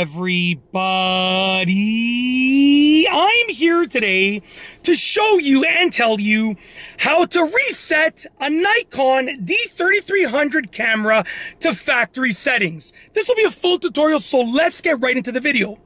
everybody? I'm here today to show you and tell you how to reset a Nikon D3300 camera to factory settings. This will be a full tutorial, so let's get right into the video.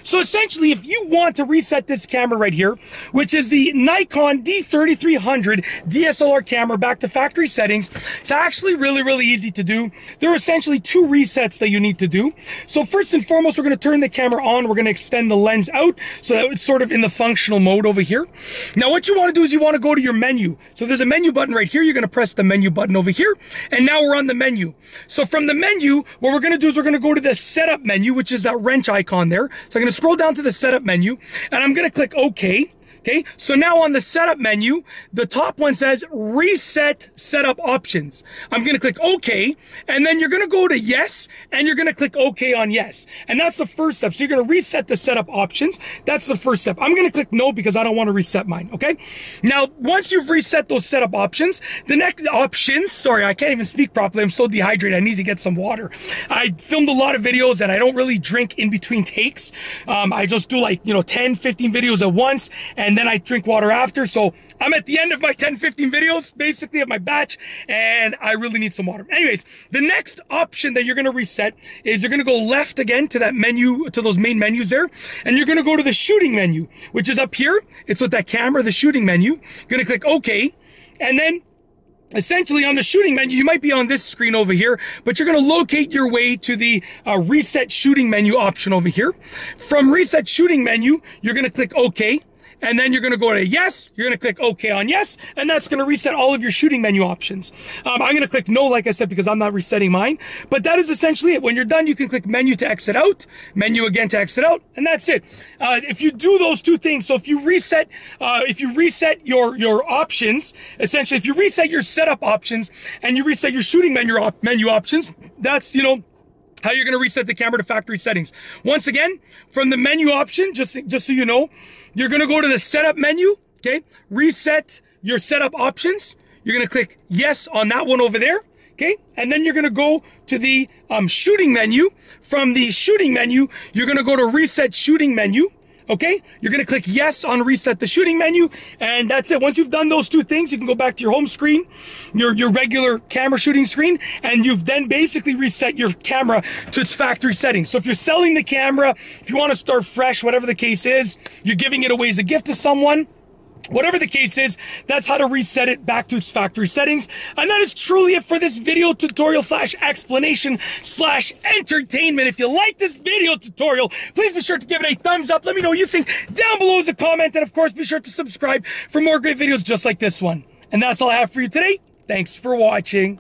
So essentially, if you want to reset this camera right here, which is the Nikon D3300 DSLR camera back to factory settings, it's actually really easy to do. There are essentially two resets that you need to do. So first and foremost, we're going to turn the camera on. We're going to extend the lens out so that it's sort of in the functional mode over here. Now what you want to do is you want to go to your menu. So there's a menu button right here. You're going to press the menu button over here. And now we're on the menu. So from the menu, what we're going to do is we're going to go to the setup menu, which is that wrench icon there. So I'm going to scroll down to the setup menu and I'm going to click OK. Okay, so now on the setup menu, the top one says reset setup options. I'm going to click OK, and then you're going to go to yes, and you're going to click OK on yes. And that's the first step. So you're going to reset the setup options. That's the first step. I'm going to click no because I don't want to reset mine. Okay, now once you've reset those setup options, the next options, sorry, I can't even speak properly. I'm so dehydrated. I need to get some water. I filmed a lot of videos and I don't really drink in between takes. I just do like, 10, 15 videos at once. And then I drink water after. So I'm at the end of my 10, 15 videos, basically of my batch, and I really need some water. Anyways, the next option that you're going to reset is you're going to go left again to that menu, to those main menus there, and you're going to go to the shooting menu, which is up here. It's with that camera, the shooting menu. You're going to click OK, and then essentially on the shooting menu, you might be on this screen over here, but you're going to locate your way to the reset shooting menu option over here. From reset shooting menu, you're going to click OK. And then you're going to go to yes, you're going to click OK on yes, and that's going to reset all of your shooting menu options. I'm going to click no, like I said, because I'm not resetting mine. But that is essentially it. When you're done, you can click menu to exit out, menu again to exit out, and that's it. If you do those two things, so if you reset your options, essentially, if you reset your setup options and you reset your shooting menu options, that's, how you're going to reset the camera to factory settings. Once again, from the menu option, just so you know, you're going to go to the setup menu, okay? Reset your setup options. You're going to click yes on that one over there, okay? And then you're going to go to the shooting menu. From the shooting menu, you're going to go to reset shooting menu. Okay, you're going to click yes on reset the shooting menu, and that's it. Once you've done those two things, you can go back to your home screen, your regular camera shooting screen, and you've then basically reset your camera to its factory settings. So if you're selling the camera, if you want to start fresh, whatever the case is, you're giving it away as a gift to someone, whatever the case is, that's how to reset it back to its factory settings. And that is truly it for this video tutorial / explanation / entertainment. If you like this video tutorial, please be sure to give it a thumbs up. Let me know what you think down below as a comment. And of course, be sure to subscribe for more great videos just like this one. And that's all I have for you today. Thanks for watching.